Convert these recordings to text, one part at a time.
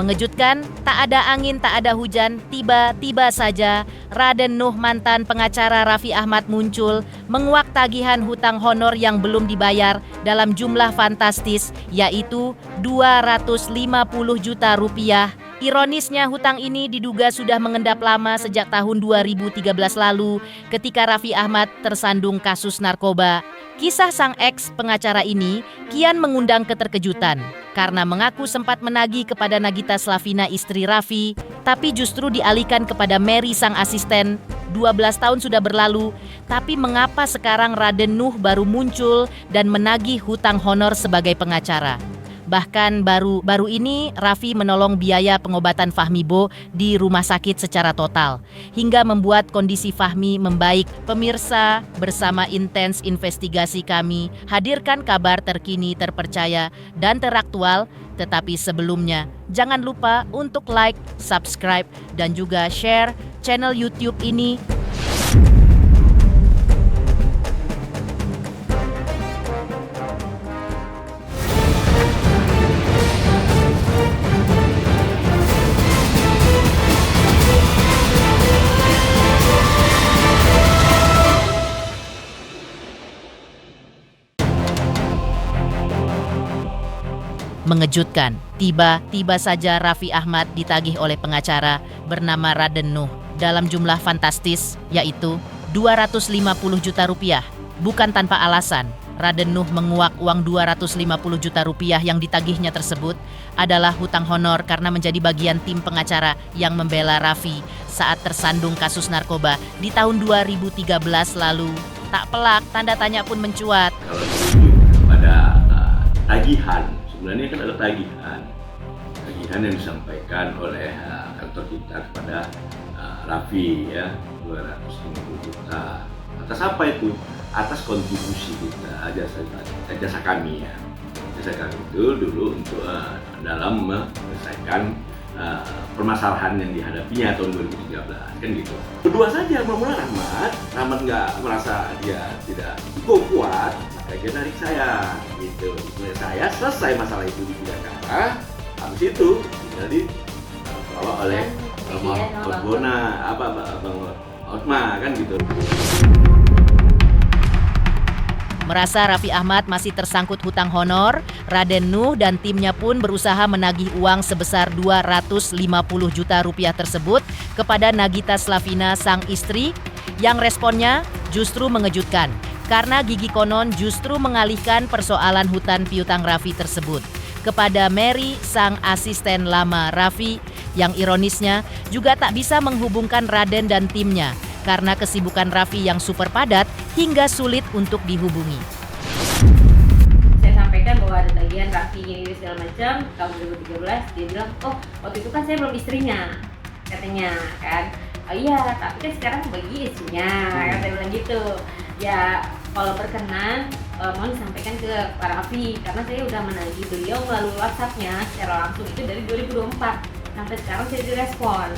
Mengejutkan, tak ada angin, tak ada hujan, tiba-tiba saja Raden Nuh mantan pengacara Raffi Ahmad muncul menguak tagihan hutang honor yang belum dibayar dalam jumlah fantastis yaitu 250 juta rupiah. Ironisnya hutang ini diduga sudah mengendap lama sejak tahun 2013 lalu ketika Raffi Ahmad tersandung kasus narkoba. Kisah sang ex pengacara ini kian mengundang keterkejutan karena mengaku sempat menagih kepada Nagita Slavina istri Raffi, tapi justru dialihkan kepada Mary sang asisten. 12 tahun sudah berlalu, tapi mengapa sekarang Raden Nuh baru muncul dan menagih hutang honor sebagai pengacara? Bahkan baru ini Raffi menolong biaya pengobatan Fahmi Bo di rumah sakit secara total hingga membuat kondisi Fahmi membaik. Pemirsa, bersama Intens Investigasi kami hadirkan kabar terkini, terpercaya dan teraktual. Tetapi sebelumnya jangan lupa untuk like, subscribe dan juga share channel YouTube ini. Mengejutkan, tiba-tiba saja Raffi Ahmad ditagih oleh pengacara bernama Raden Nuh dalam jumlah fantastis yaitu 250 juta rupiah. Bukan tanpa alasan, Raden Nuh menguak uang 250 juta rupiah yang ditagihnya tersebut adalah hutang honor karena menjadi bagian tim pengacara yang membela Raffi saat tersandung kasus narkoba di tahun 2013 lalu. Tak pelak, tanda tanya pun mencuat. Kalau pada tagihan, sebenarnya kan ada tagihan yang disampaikan oleh kantor kita kepada Raffi ya, 250 juta. Atas apa itu? Atas kontribusi kita, jasa kami ya. Jasa kami itu dulu untuk dalam menyelesaikan permasalahan yang dihadapinya tahun 2013 kan gitu. Berdua saja Maulana Rahmat nggak merasa dia tidak cukup kuat, maka dia narik saya gitu. Saya selesai masalah itu di Jakarta, habis itu jadi dibawa oleh Bang Otma kan gitu. Merasa Raffi Ahmad masih tersangkut hutang honor, Raden Nuh dan timnya pun berusaha menagih uang sebesar 250 juta rupiah tersebut kepada Nagita Slavina sang istri, yang responnya justru mengejutkan karena gigi konon justru mengalihkan persoalan hutang piutang Raffi tersebut kepada Mary sang asisten lama Raffi, yang ironisnya juga tak bisa menghubungkan Raden dan timnya karena kesibukan Raffi yang super padat hingga sulit untuk dihubungi. Saya sampaikan bahwa ada tagihan Raffi ini segala macam tahun 2013, dia bilang, oh waktu itu kan saya belum istrinya, katanya kan. Oh iya, tapi kan sekarang bagi istrinya, katanya bilang gitu. Ya kalau berkenan mau disampaikan ke Pak Raffi karena saya udah menagih beliau melalui WhatsApp-nya secara langsung itu dari 2024 sampai sekarang saya direspon,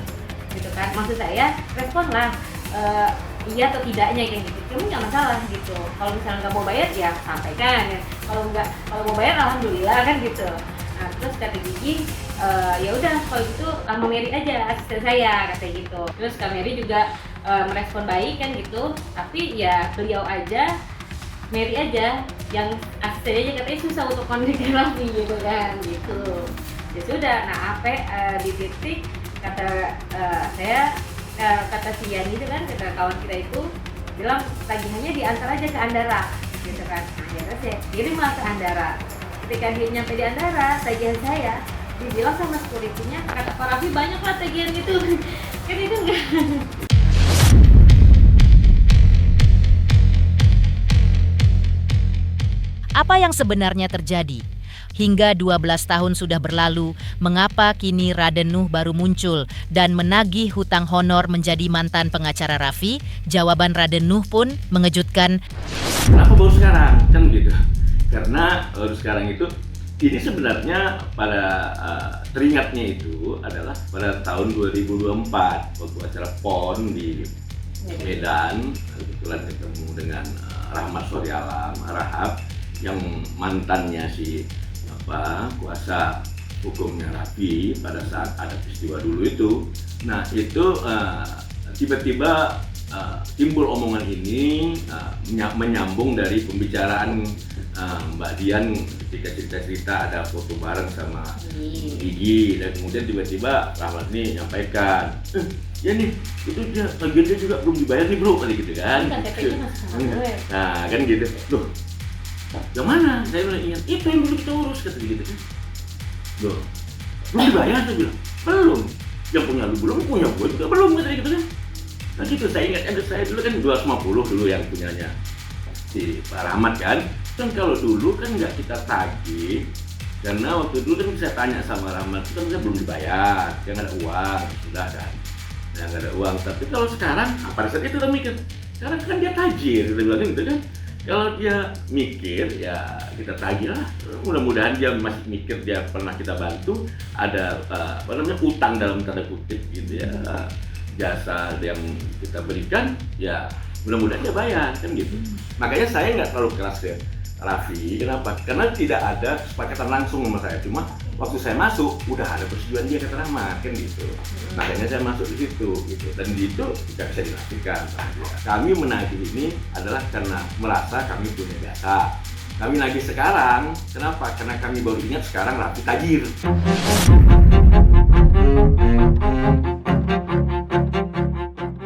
gitu kan. Maksud saya responlah. Iya atau tidaknya kayak gitu, cuma nggak masalah gitu. Kalau misalnya nggak mau bayar ya sampaikan ya. Kalau mau bayar alhamdulillah kan gitu. Nah terus kata Gigi, ya udah kalau gitu sama Mary aja asisten saya katanya gitu. Terus Kak Mary juga merespon baik kan gitu. Tapi ya beliau aja, Mary aja yang asisten aja katanya susah untuk kontak Raffi gitu kan gitu. Ya sudah, nah apa di titik kata saya. Kata si Yani itu kan, kata kawan kita itu bilang tagihannya diantar aja ke Andara gitu kan. Nah akhirnya saya kirimlah ke Andara. Ketika dia nyampe di Andara, tagihan saya dibilang sama security-nya, kata Pak Raffi banyak lah tagihan gitu. Kan itu enggak. Apa yang sebenarnya terjadi? Hingga 12 tahun sudah berlalu, mengapa kini Raden Nuh baru muncul dan menagih hutang honor menjadi mantan pengacara Raffi? Jawaban Raden Nuh pun mengejutkan. Kenapa baru sekarang? Kan gitu. Karena baru sekarang itu, ini sebenarnya pada teringatnya itu adalah pada tahun 2024 waktu acara PON di Medan, kebetulan ketemu dengan Rahmat Suryalam Rahab yang mantannya si kuasa hukumnya Raffi pada saat ada peristiwa dulu itu. Nah itu tiba-tiba timbul omongan ini menyambung dari pembicaraan Mbak Dian ketika cerita-cerita ada foto bareng sama Gigi, dan kemudian tiba-tiba Rahmat nih nyampaikan, ya nih itu dia bagian dia juga belum dibayar nih bro, kali gitu kan. Nah kan gitu, loh yang mana? Saya bilang ingat, itu yang dulu kita urus, kata gitu kan. Loh, belum dibayar, saya bilang, belum. Yang punya lu belum, punya gue juga belum, kata gitu kan. Nah gitu, saya ingat, saya dulu kan 250 dulu yang punyanya si Pak Rahmat kan. Kan kalau dulu kan nggak kita tagih, karena waktu dulu kan saya tanya sama Rahmat, itu kan belum dibayar, dia nggak ada uang, sudah kan. Nah nggak ada uang, tapi kalau sekarang, pada saat itu kita mikir, sekarang kan dia tajir, kita bilang gitu kan. Kalau dia mikir, ya kita tagih lah. Mudah-mudahan dia masih mikir, dia pernah kita bantu, ada utang dalam tanda kutip gitu ya, jasa yang kita berikan, ya mudah-mudahan dia bayar kan gitu. Makanya saya nggak terlalu keras ya Raffi, kenapa? Karena tidak ada kesepakatan langsung sama saya, cuma waktu saya masuk udah ada persetujuan dia kata Rahmat kan gitu. Makanya saya masuk di situ gitu, dan di itu tidak bisa dilakukan. Kami menagih ini adalah karena merasa kami punya jasa. Kami nagih sekarang, kenapa? Karena kami baru ingat sekarang Raffi tajir.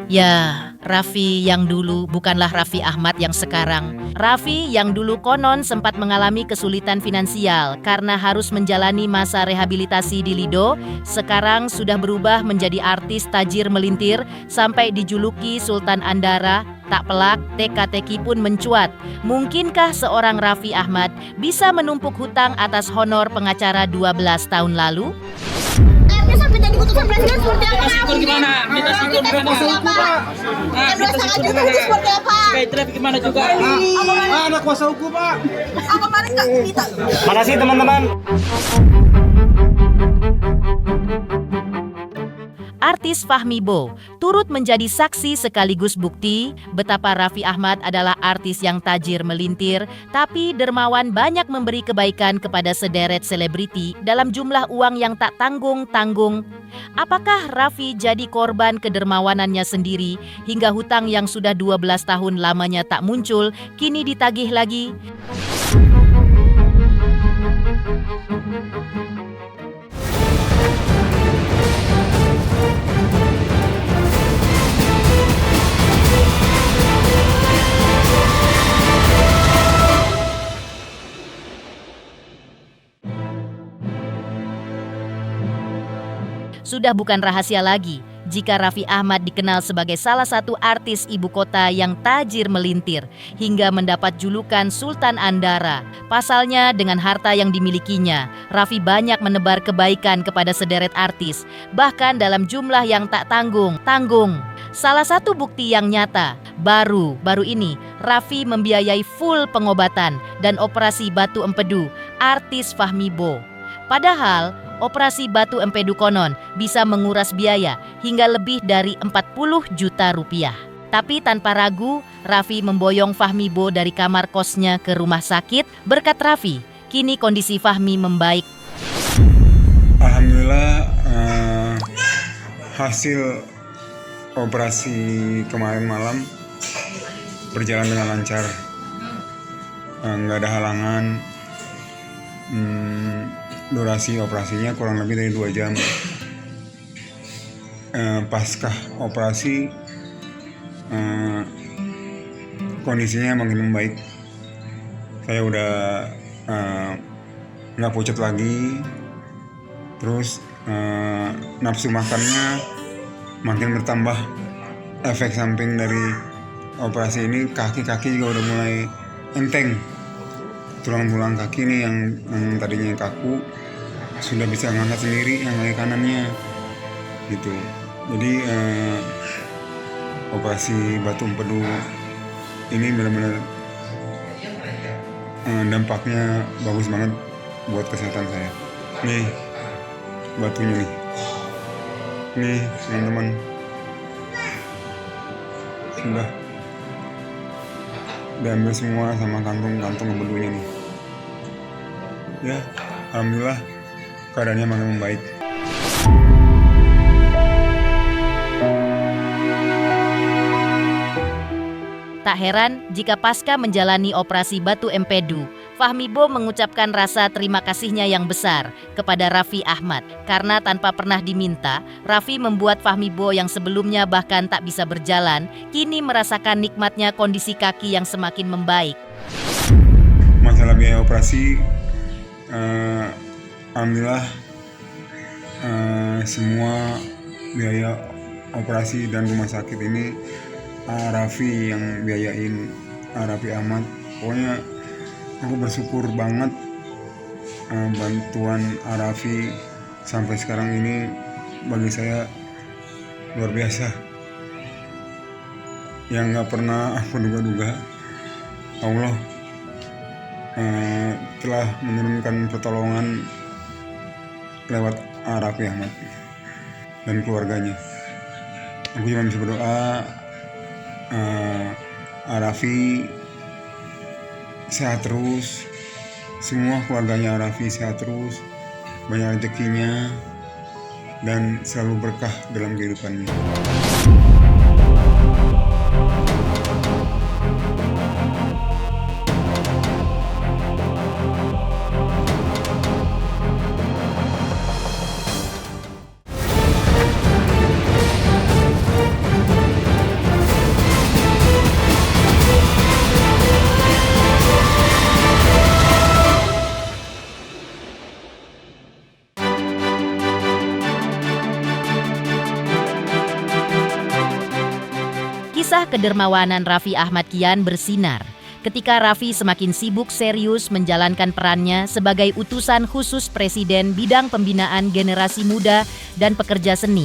Ya, Raffi yang dulu bukanlah Raffi Ahmad yang sekarang. Raffi yang dulu konon sempat mengalami kesulitan finansial karena harus menjalani masa rehabilitasi di Lido, sekarang sudah berubah menjadi artis tajir melintir sampai dijuluki Sultan Andara. Tak pelak, teka-teki pun mencuat. Mungkinkah seorang Raffi Ahmad bisa menumpuk hutang atas honor pengacara 12 tahun lalu? Sampai jadi keputusan presiden seperti apa? Kita syukur gimana? Kita syukur gimana? Kita syukur gimana? Seperti apa? Kayak traffic gimana juga? Anak kuasa hukum Pak. Apa kemarin nggak kita? Makasih teman-teman. Artis Fahmi Bo turut menjadi saksi sekaligus bukti betapa Raffi Ahmad adalah artis yang tajir melintir, tapi dermawan banyak memberi kebaikan kepada sederet selebriti dalam jumlah uang yang tak tanggung-tanggung. Apakah Raffi jadi korban kedermawanannya sendiri hingga hutang yang sudah 12 tahun lamanya tak muncul, kini ditagih lagi? Sudah bukan rahasia lagi jika Raffi Ahmad dikenal sebagai salah satu artis ibu kota yang tajir melintir hingga mendapat julukan Sultan Andara. Pasalnya dengan harta yang dimilikinya, Raffi banyak menebar kebaikan kepada sederet artis, bahkan dalam jumlah yang tak tanggung-tanggung. Salah satu bukti yang nyata, baru ini Raffi membiayai full pengobatan dan operasi batu empedu artis Fahmi Bo. Padahal operasi batu empedu konon bisa menguras biaya hingga lebih dari 40 juta rupiah. Tapi tanpa ragu, Raffi memboyong Fahmi Bo dari kamar kosnya ke rumah sakit. Berkat Raffi, kini kondisi Fahmi membaik. Alhamdulillah hasil operasi kemarin malam berjalan dengan lancar, nggak ada halangan. Durasi operasinya kurang lebih dari 2 jam. Pasca operasi kondisinya makin membaik. Saya udah nggak pucat lagi. Terus nafsu makannya makin bertambah. Efek samping dari operasi ini, kaki-kaki juga udah mulai enteng. Tulang-tulang kaki nih yang tadinya kaku sudah bisa ngangkat sendiri, yang kaki kanannya gitu. Jadi operasi batu empedu ini benar-benar dampaknya bagus banget buat kesehatan saya. Nih batunya nih teman-teman, sudah diambil semua sama kantung empedunya nih. Ya, alhamdulillah keadaannya makin membaik. Tak heran jika pasca menjalani operasi batu empedu, Fahmi Bo mengucapkan rasa terima kasihnya yang besar kepada Raffi Ahmad. Karena tanpa pernah diminta, Raffi membuat Fahmi Bo yang sebelumnya bahkan tak bisa berjalan, kini merasakan nikmatnya kondisi kaki yang semakin membaik. Masalah biaya operasi, alhamdulillah semua biaya operasi dan rumah sakit ini Raffi yang biayain, Raffi Ahmad. Pokoknya aku bersyukur banget bantuan Raffi sampai sekarang ini bagi saya luar biasa. Yang nggak pernah aku duga-duga, Allah telah menurunkan pertolongan lewat Raffi Ahmad dan keluarganya. Aku cuma bisa berdoa Raffi sehat terus, semua keluarganya Raffi sehat terus, banyak rezekinya, dan selalu berkah dalam kehidupannya. Kisah kedermawanan Raffi Ahmad kian bersinar ketika Raffi semakin sibuk serius menjalankan perannya sebagai utusan khusus Presiden bidang pembinaan generasi muda dan pekerja seni.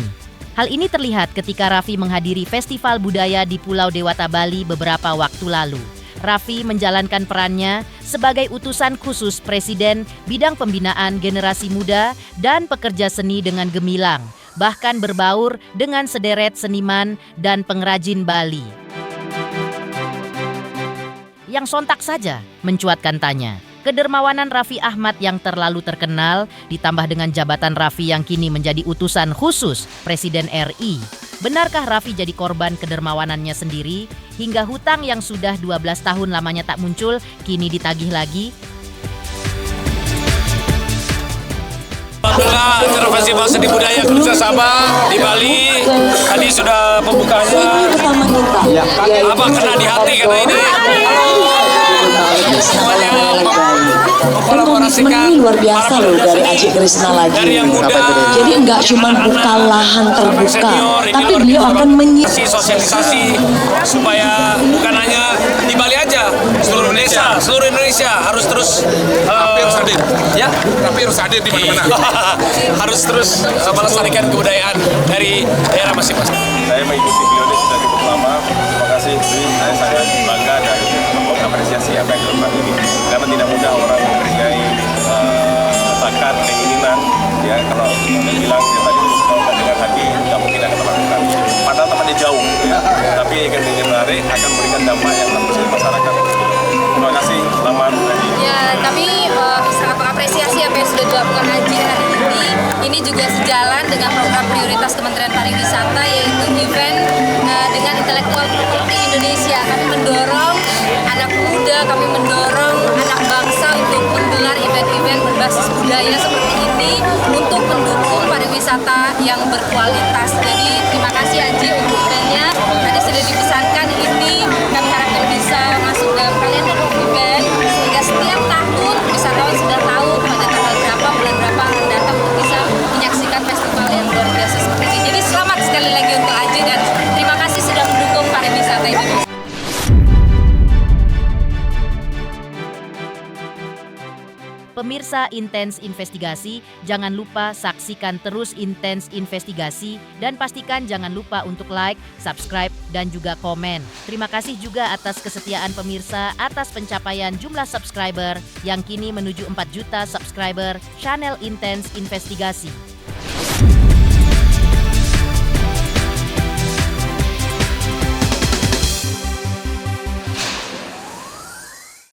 Hal ini terlihat ketika Raffi menghadiri festival budaya di Pulau Dewata, Bali beberapa waktu lalu. Raffi menjalankan perannya sebagai utusan khusus Presiden bidang pembinaan generasi muda dan pekerja seni dengan gemilang, bahkan berbaur dengan sederet seniman dan pengrajin Bali. Yang sontak saja mencuatkan tanya, kedermawanan Raffi Ahmad yang terlalu terkenal ditambah dengan jabatan Raffi yang kini menjadi utusan khusus Presiden RI. Benarkah Raffi jadi korban kedermawanannya sendiri hingga hutang yang sudah 12 tahun lamanya tak muncul kini ditagih lagi? Alhamdulillah acara Festival Seni Budaya Nusa Sabah di Bali tadi sudah pembukaannya. Apa kena di hati karena ini semuanya mengkolaborasikan luar biasa loh dari Aji Krishna lagi. Dari yang muda, jadi nggak cuma buka lahan terbuka, tapi beliau akan mengisi sosialisasi supaya bukan hanya di Bali aja, seluruh Indonesia harus terus harus hadir. Ya, tapi harus hadir di mana-mana. Harus terus melestarikan kebudayaan dari daerah masing-masing. Saya mengikuti beliau sudah cukup lama. Terima kasih, saya sangat bangga dan mengapresiasi apa yang dilakukan ini. Karena tidak mudah orang mempunyai bakat, keinginan. Ya, kalau bilang ya tadi melakukan dengan hati, tidak mungkin akan melakukan. Padahal tempatnya jauh, ya. Tapi akan menarik, akan memberikan dampak yang bagus di masyarakat. Terima kasih, selamat Haji. Ya, kami sangat mengapresiasi apa yang sudah dilakukan Haji hari ini. Ini juga sejalan dengan program prioritas Kementerian Pariwisata, yaitu event dengan intelektual properti Indonesia. Kami mendorong anak muda, kami mendorong anak bangsa untuk menggelar event-event berbasis budaya seperti ini untuk mendukung pariwisata yang berkualitas. Jadi terima kasih Haji untuk eventnya. Tadi sudah dipesankan ini, kami harapkan bisa masuk dalam kalender event sehingga setiap tahun wisatawan sudah tahu pada tanggal berapa, bulan berapa akan datang untuk bisa menyaksikan festival yang luar biasa seperti ini. Jadi selamat sekali lagi untuk Haji dan terima kasih sudah mendukung pariwisata Indonesia. Pemirsa Intens Investigasi, jangan lupa saksikan terus Intens Investigasi dan pastikan jangan lupa untuk like, subscribe, dan juga komen. Terima kasih juga atas kesetiaan pemirsa atas pencapaian jumlah subscriber yang kini menuju 4 juta subscriber channel Intens Investigasi.